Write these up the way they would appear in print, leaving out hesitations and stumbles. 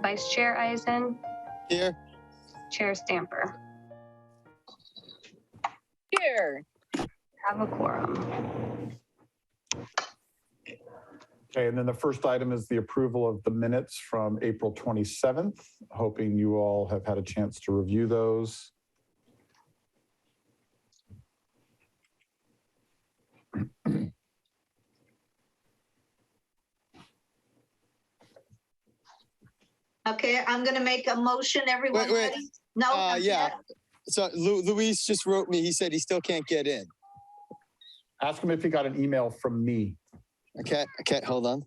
Vice Chair Eisen. Here. Chair Stamper. Here. Have a quorum. Okay, and then the first item is the approval of the minutes from April 27th. Hoping you all have had a chance to review those. Okay, I'm going to make a motion. Everyone Wait. ready? No. Yeah. So Luis just wrote me. He said he still can't get in. Ask him if he got an email from me. Okay. Hold on.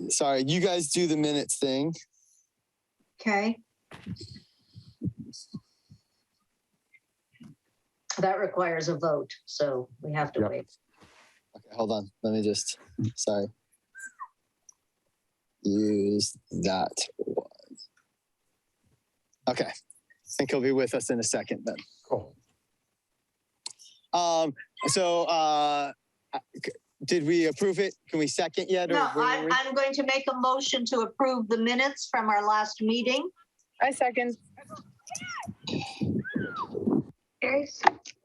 Sorry, you guys do the minutes thing. Okay. That requires a vote, so we have to wait. Okay, hold on. Let me just, sorry. Use that one. Okay. I think he'll be with us in a second then. Cool. Did we approve it? Can we second yet? No, I'm going to make a motion to approve the minutes from our last meeting. I second. Carries.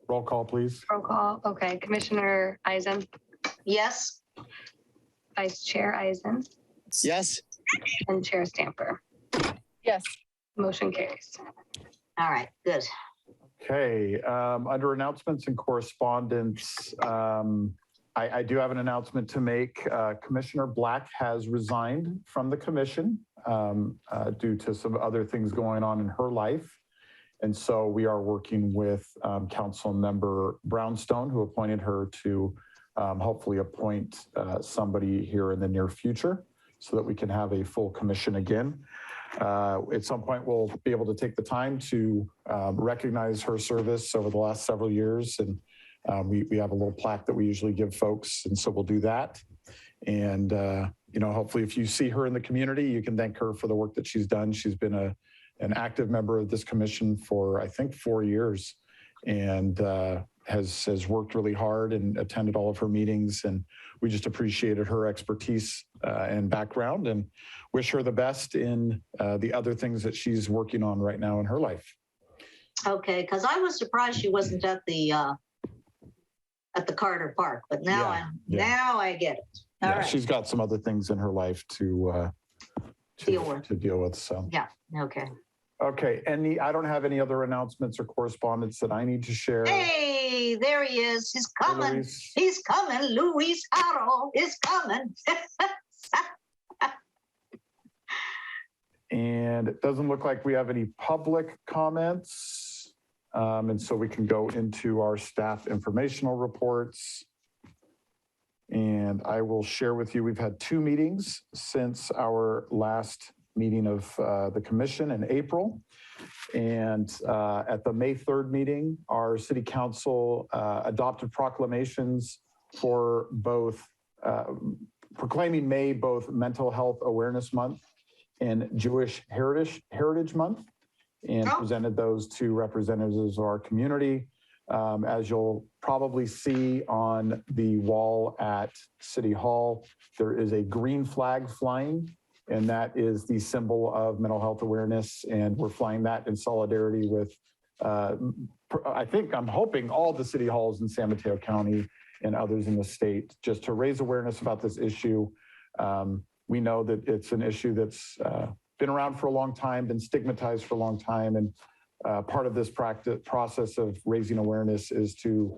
Roll call, please. Roll call. Okay, Commissioner Eisen. Yes. Vice Chair Eisen. Yes. And Chair Stamper. Yes. Motion carries. All right, good. Okay, under announcements and correspondence, I do have an announcement to make. Commissioner Black has resigned from the commission due to some other things going on in her life. And so we are working with Council Member Brownstone, who appointed her to hopefully appoint somebody here in the near future so that we can have a full commission again. At some point, we'll be able to take the time to recognize her service over the last several years. And we have a little plaque that we usually give folks. And so we'll do that. And, hopefully if you see her in the community, you can thank her for the work that she's done. She's been an active member of this commission for, I think, 4 years, and has worked really hard and attended all of her meetings. And we just appreciated her expertise and background and wish her the best in the other things that she's working on right now in her life. Okay, because I was surprised she wasn't at the Carter Park, but now now I get it. All right. She's got some other things in her life to deal with. So yeah, okay. Okay, I don't have any other announcements or correspondence that I need to share. Hey, there he is. He's coming. He's coming. Luis Haro is coming. And it doesn't look like we have any public comments. And so we can go into our staff informational reports. And I will share with you, we've had 2 meetings since our last meeting of the commission in April. And at the May 3rd meeting, our city council adopted proclamations for both proclaiming May both Mental Health Awareness Month and Jewish Heritage Month, and presented those to representatives of our community. As you'll probably see on the wall at City Hall, there is a green flag flying, and that is the symbol of mental health awareness. And we're flying that in solidarity with, I'm hoping all the city halls in San Mateo County and others in the state, just to raise awareness about this issue. We know that it's an issue that's been around for a long time, been stigmatized for a long time. And part of this process of raising awareness is to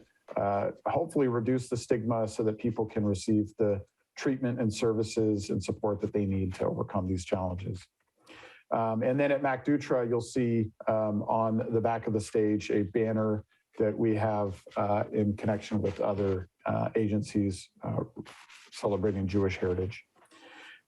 hopefully reduce the stigma so that people can receive the treatment and services and support that they need to overcome these challenges. And then at MacDutra, you'll see on the back of the stage a banner that we have in connection with other agencies celebrating Jewish heritage.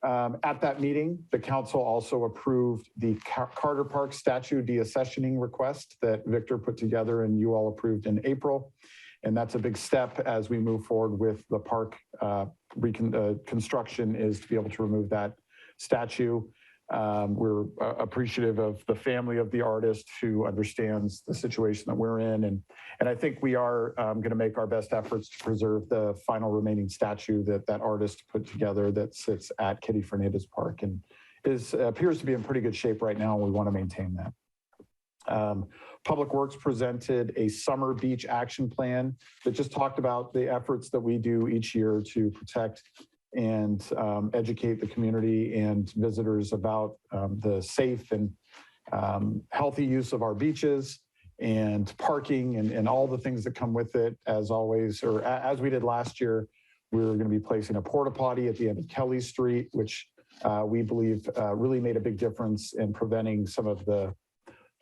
At that meeting, the council also approved the Carter Park statue deaccessioning request that Victor put together and you all approved in April. And that's a big step as we move forward with the park construction, is to be able to remove that statue. We're appreciative of the family of the artist who understands the situation that we're in. And I think we are going to make our best efforts to preserve the final remaining statue that artist put together that sits at Kitty Fernandez Park appears to be in pretty good shape right now, and we want to maintain that. Public Works presented a summer beach action plan that just talked about the efforts that we do each year to protect and educate the community and visitors about the safe and healthy use of our beaches and parking and all the things that come with it. As always, or as we did last year, we were going to be placing a porta potty at the end of Kelly Street, which we believe really made a big difference in preventing some of the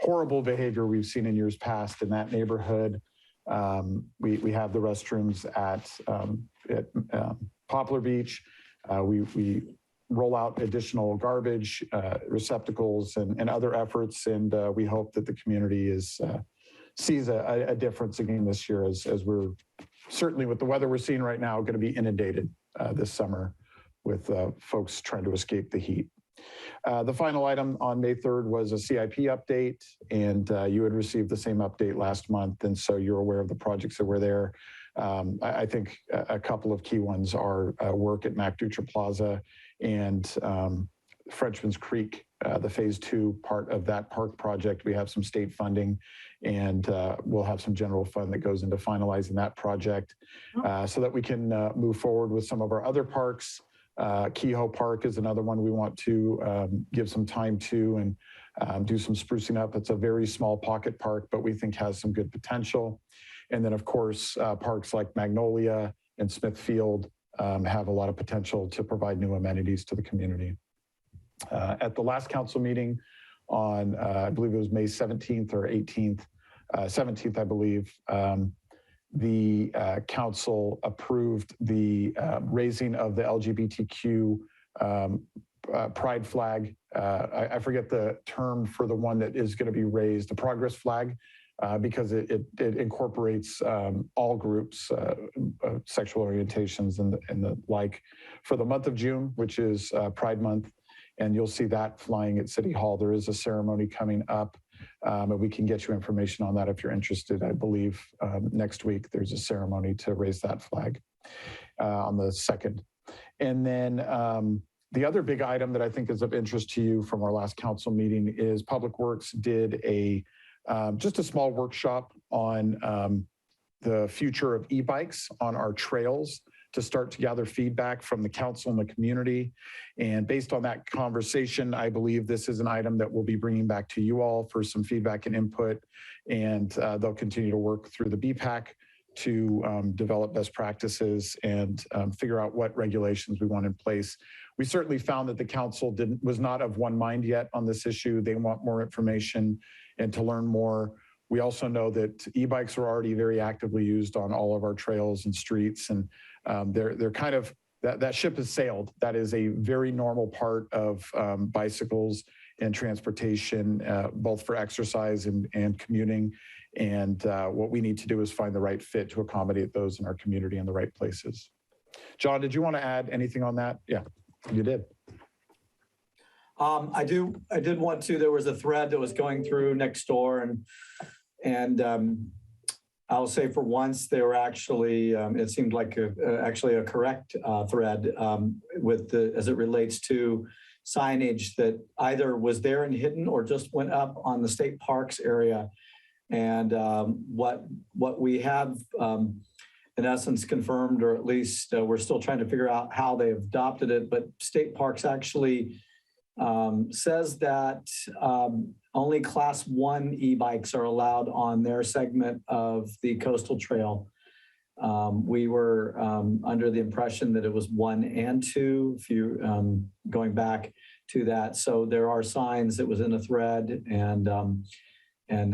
horrible behavior we've seen in years past in that neighborhood. We have the restrooms at Poplar Beach. We roll out additional garbage receptacles and other efforts, and we hope that the community sees a difference again this year, as we're certainly, with the weather we're seeing right now, going to be inundated this summer with folks trying to escape the heat. The final item on May 3rd was a CIP update, and you had received the same update last month, and so you're aware of the projects that were there. I think a couple of key ones are work at MacDutra Plaza and Frenchman's Creek, the phase 2 part of that park project. We have some state funding, and we'll have some general fund that goes into finalizing that project so that we can move forward with some of our other parks. Kehoe Park is another one we want to give some time to and do some sprucing up. It's a very small pocket park, but we think has some good potential. And then, of course, parks like Magnolia and Smithfield have a lot of potential to provide new amenities to the community. At the last council meeting on, I believe it was May 17th or 18th, 17th, I believe, the council approved the raising of the LGBTQ pride flag. I forget the term for the one that is going to be raised, the progress flag, because it incorporates all groups, sexual orientations and the like, for the month of June, which is Pride Month. And you'll see that flying at City Hall. There is a ceremony coming up, and we can get you information on that if you're interested. I believe next week there's a ceremony to raise that flag on the 2nd. And then the other big item that I think is of interest to you from our last council meeting is Public Works did just a small workshop on the future of e-bikes on our trails to start to gather feedback from the council and the community. And based on that conversation, I believe this is an item that we'll be bringing back to you all for some feedback and input. And they'll continue to work through the BPAC to develop best practices and figure out what regulations we want in place. We certainly found that the council was not of one mind yet on this issue. They want more information and to learn more. We also know that e-bikes are already very actively used on all of our trails and streets, and they're kind of, that ship has sailed. That is a very normal part of bicycles and transportation, both for exercise and commuting. And what we need to do is find the right fit to accommodate those in our community in the right places. John, did you want to add anything on that? Yeah, you did. I did want to. There was a thread that was going through next door, and I'll say for once they were actually. It seemed like actually a correct thread as it relates to signage that either was there and hidden or just went up on the state parks area, and what we have. In essence, confirmed, or at least we're still trying to figure out how they've adopted it. But state parks actually says that only Class 1 e-bikes are allowed on their segment of the coastal trail. We were under the impression that it was 1 and 2, if you going back to that. So there are signs that was in a thread, and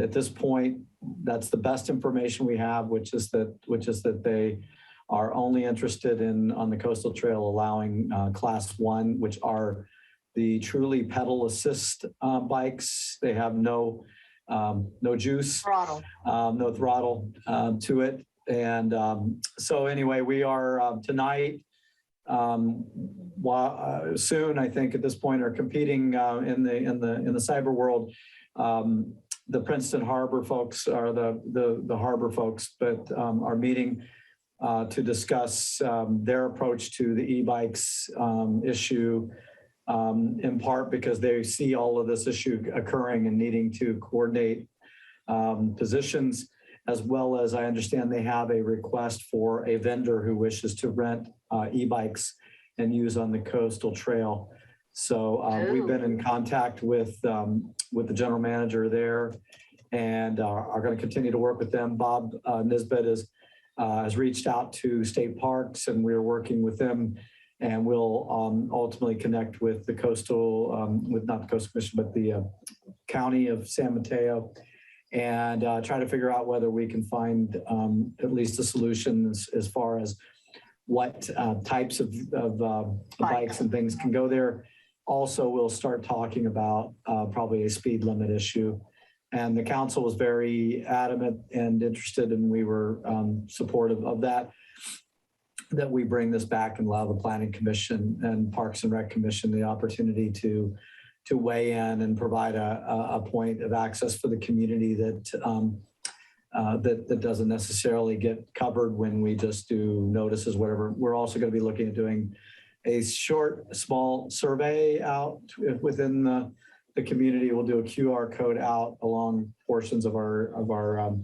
at this point, that's the best information we have, which is that they are only interested in on the coastal trail allowing Class 1, which are the truly pedal assist bikes. They have no juice, no throttle to it. And so anyway, we are tonight, soon, I think at this point, are competing in the cyber world. The Princeton Harbor folks are the harbor folks, but are meeting to discuss their approach to the e-bikes issue in part because they see all of this issue occurring and needing to coordinate positions, as well as I understand they have a request for a vendor who wishes to rent e-bikes and use on the coastal trail. So we've been in contact with the general manager there and are going to continue to work with them. Bob Nisbet has reached out to state parks, and we're working with them, and we'll ultimately connect with the coastal, with not the coastal commission, but the county of San Mateo, and try to figure out whether we can find at least a solution as far as what types of bikes and things can go there. Also, we'll start talking about probably a speed limit issue. And the council was very adamant and interested, and we were supportive of that we bring this back and allow the Planning Commission and Parks and Rec Commission the opportunity to weigh in and provide a point of access for the community that that doesn't necessarily get covered when we just do notices, whatever. We're also going to be looking at doing a short, small survey out within the community. We'll do a QR code out along portions of our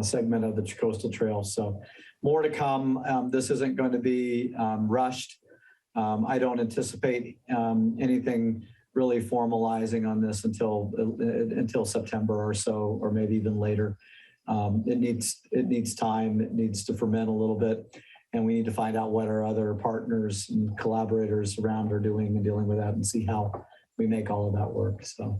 segment of the coastal trail. So more to come. This isn't going to be rushed. I don't anticipate anything really formalizing on this until September or so, or maybe even later. It needs time. It needs to ferment a little bit. And we need to find out what our other partners and collaborators around are doing and dealing with that, and see how we make all of that work. So,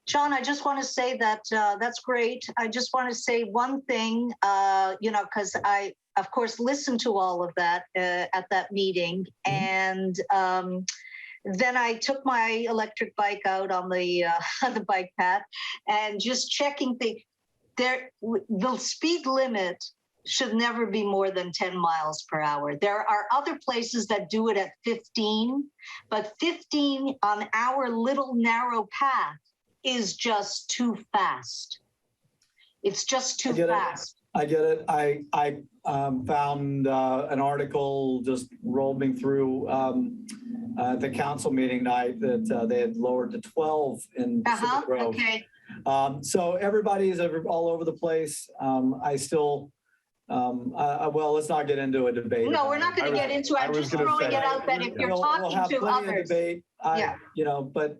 John, I just want to say that that's great. I just want to say one thing, because I, of course, listened to all of that at that meeting. And then I took my electric bike out on the bike path and just checking the speed limit should never be more than 10 miles per hour. There are other places that do it at 15, but 15 on our little narrow path is just too fast. It's just too fast. I get it. I found an article just rolled me through the council meeting night that they had lowered to 12 in Pacific Grove. Okay. So everybody is all over the place. I still, well, let's not get into a debate. No, we're not going to get into it. I'm just throwing it out that if you're talking to others. Debate. But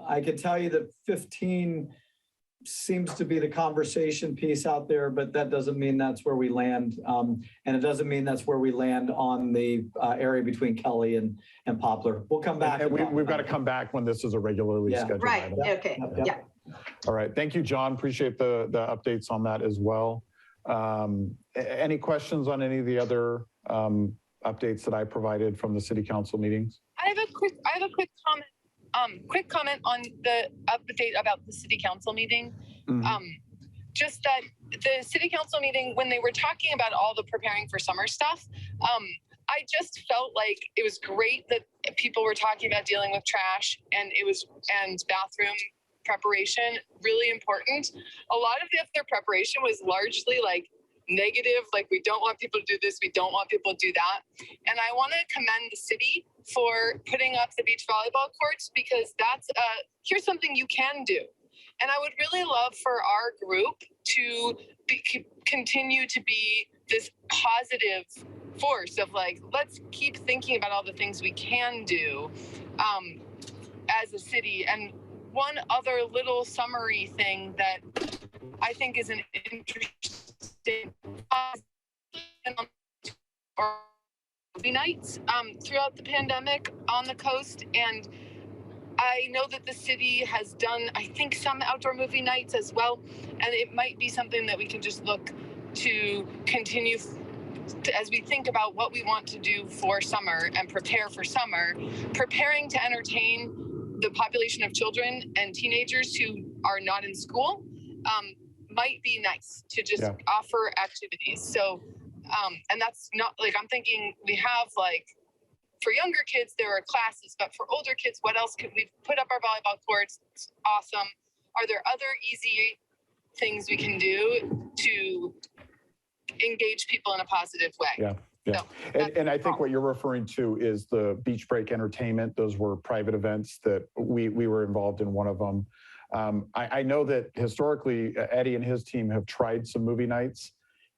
I can tell you that 15 seems to be the conversation piece out there, but that doesn't mean that's where we land. And it doesn't mean that's where we land on the area between Kelly and Poplar. We'll come back. And we've got to come back when this is a regularly scheduled right. item. Okay. Yeah. All right. Thank you, John. Appreciate the updates on that as well. Any questions on any of the other updates that I provided from the city council meetings? I have a quick comment. Quick comment on the update about the city council meeting. Just that the city council meeting, when they were talking about all the preparing for summer stuff, I just felt like it was great that people were talking about dealing with trash and bathroom preparation, really important. A lot of their preparation was largely like negative, like we don't want people to do this, we don't want people to do that. And I want to commend the city for putting up the beach volleyball courts, because that's here's something you can do. And I would really love for our group to continue to be this positive force of like, let's keep thinking about all the things we can do as a city. And one other little summary thing that I think is an interesting movie nights throughout the pandemic on the coast. And I know that the city has done, I think, some outdoor movie nights as well. And it might be something that we can just look to continue as we think about what we want to do for summer and prepare for summer, preparing to entertain the population of children and teenagers who are not in school might be nice to just offer activities. So, and that's not like, I'm thinking we have like, for younger kids, there are classes, but for older kids, what else could we put up our volleyball courts? It's awesome. Are there other easy things we can do to engage people in a positive way? Yeah. Yeah. So And I think what you're referring to is the Beach Break Entertainment. Those were private events that we were involved in one of them. I know that historically Eddie and his team have tried some movie nights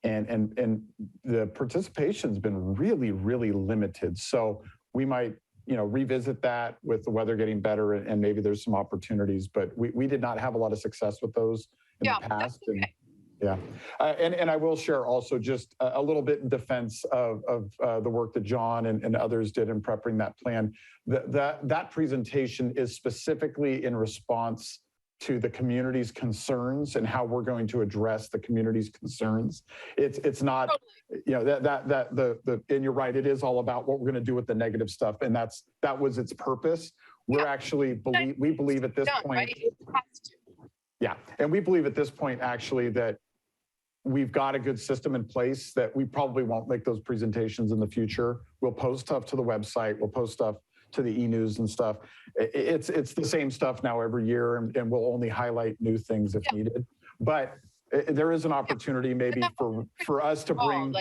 and the participation's been really, really limited. So we might, revisit that with the weather getting better and maybe there's some opportunities, but we did not have a lot of success with those in the past. That's okay. Yeah. And I will share also just a little bit in defense of the work that John and others did in preparing that plan. That presentation is specifically in response to the community's concerns and how we're going to address the community's concerns. It's not, and you're right, it is all about what we're going to do with the negative stuff. And that was its purpose. We're actually, we believe at this point, yeah. And we believe at this point, actually, that we've got a good system in place that we probably won't make those presentations in the future. We'll post stuff to the website. We'll post stuff to the e-news and stuff. It's the same stuff now every year, and we'll only highlight new things if needed. But there is an opportunity maybe for us to bring,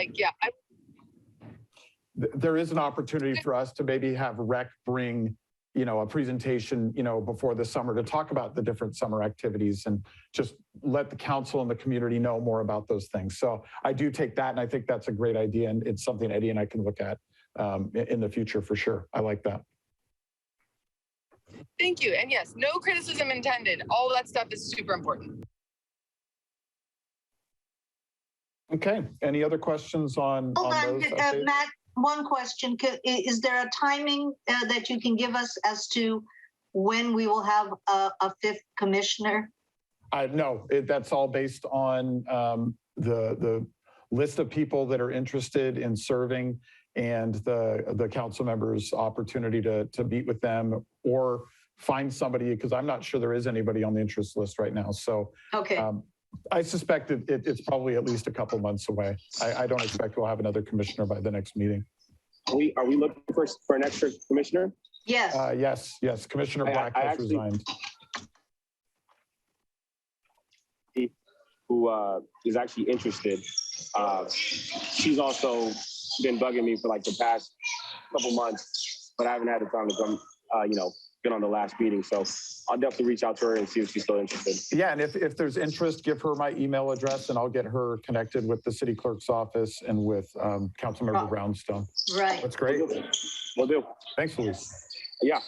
there is an opportunity for us to maybe have rec bring a presentation, before the summer to talk about the different summer activities and just let the council and the community know more about those things. So I do take that, and I think that's a great idea, and it's something Eddie and I can look at in the future for sure. I like that. Thank you. And yes, no criticism intended. All that stuff is super important. Okay. Any other questions on those updates? Matt, one question. Is there a timing that you can give us as to when we will have a fifth commissioner? No, that's all based on the list of people that are interested in serving and the council members' opportunity to meet with them or find somebody, because I'm not sure there is anybody on the interest list right now. So okay. I suspect it's probably at least a couple months away. I don't expect we'll have another commissioner by the next meeting. Are we looking for an extra commissioner? Yes. Yes. Commissioner Black has resigned. Who is actually interested. She's also been bugging me for like the past couple months, but I haven't had the time to come, been on the last meeting. So I'll definitely reach out to her and see if she's still interested. Yeah, and if there's interest, give her my email address and I'll get her connected with the city clerk's office and with Councilmember Brownstone. Right. That's great. Will do. Thanks, Luis. Yeah.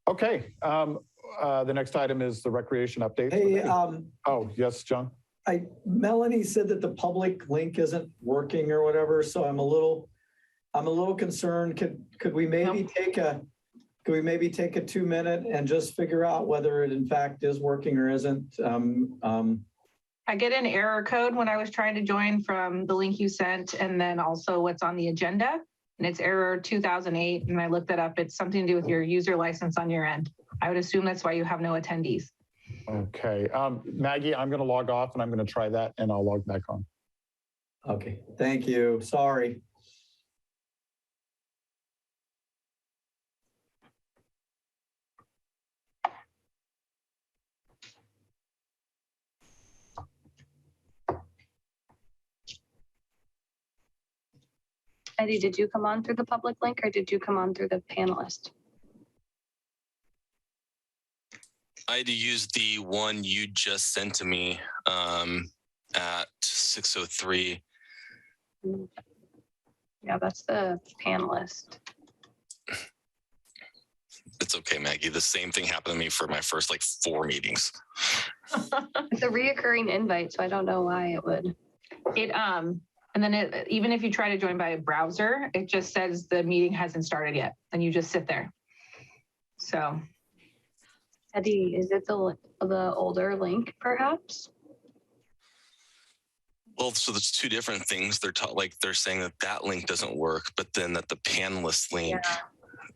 Okay. The next item is the recreation update. Hey, oh, yes, John. Melanie said that the public link isn't working or whatever, so I'm a little concerned. Could we maybe take a 2-minute and just figure out whether it in fact is working or isn't? I get an error code when I was trying to join from the link you sent, and then also what's on the agenda, and it's error 2008. And I looked that up. It's something to do with your user license on your end. I would assume that's why you have no attendees. Okay. Maggie, I'm going to log off and I'm going to try that and I'll log back on. Okay. Thank you. Sorry. Eddie, did you come on through the public link or did you come on through the panelist? I had to use the one you just sent to me at 6:03. Yeah, that's the panelist. It's okay, Maggie. The same thing happened to me for my first 4 meetings. It's a reoccurring invite, so I don't know why it would. And then even if you try to join by a browser, it just says the meeting hasn't started yet, and you just sit there. So. Eddie, is it the older link, perhaps? Well, so there's 2 different things. They're saying that link doesn't work, but then that the panelist link.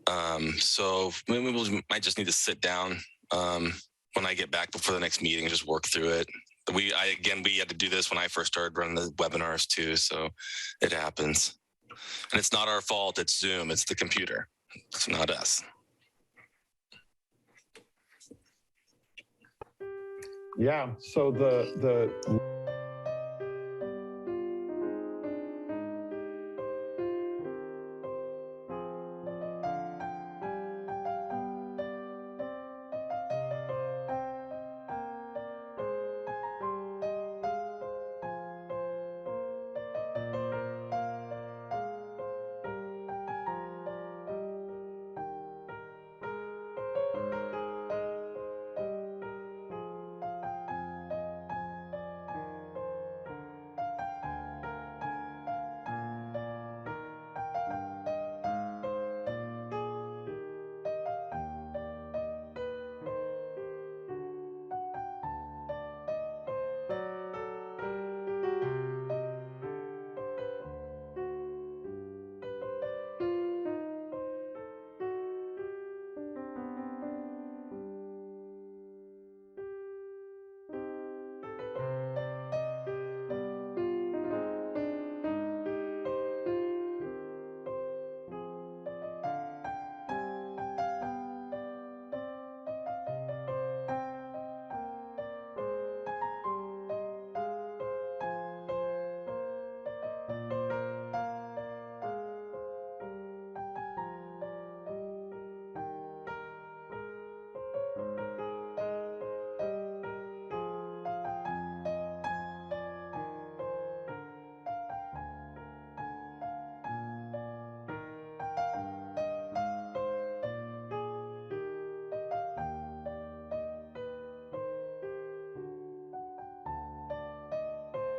Yeah. So maybe we might just need to sit down when I get back before the next meeting and just work through it. We had to do this when I first started running the webinars too, so it happens. And it's not our fault. It's Zoom. It's the computer. It's not us. Yeah. So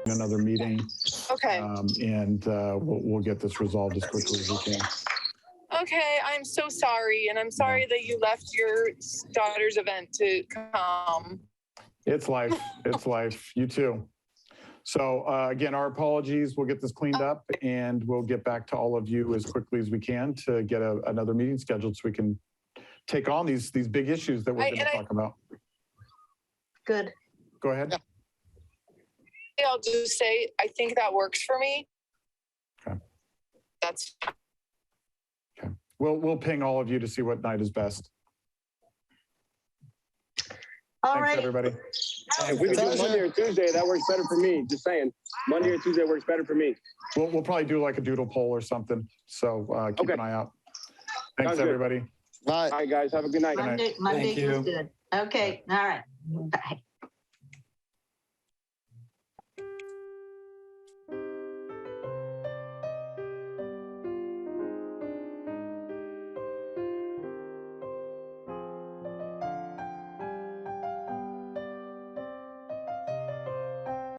another meeting. Okay. And we'll get this resolved as quickly as we can. Okay, I'm so sorry. And I'm sorry that you left your daughter's event to come. It's life. It's life. You too. So again, our apologies. We'll get this cleaned up and we'll get back to all of you as quickly as we can to get another meeting scheduled so we can take on these big issues that we're going to talk about. Good. Go ahead. I'll just say, I think that works for me. Okay. That's okay. We'll ping all of you to see what night is best. All Thanks, right. everybody. If we can do Monday or Tuesday, that works better for me. Just saying, Monday or Tuesday works better for me. We'll probably do like a doodle poll or something. So keep an eye out. Thanks, Sounds good. everybody. Bye. All right, guys, have a good night. Monday Thank you. is good. Okay. All right. Bye.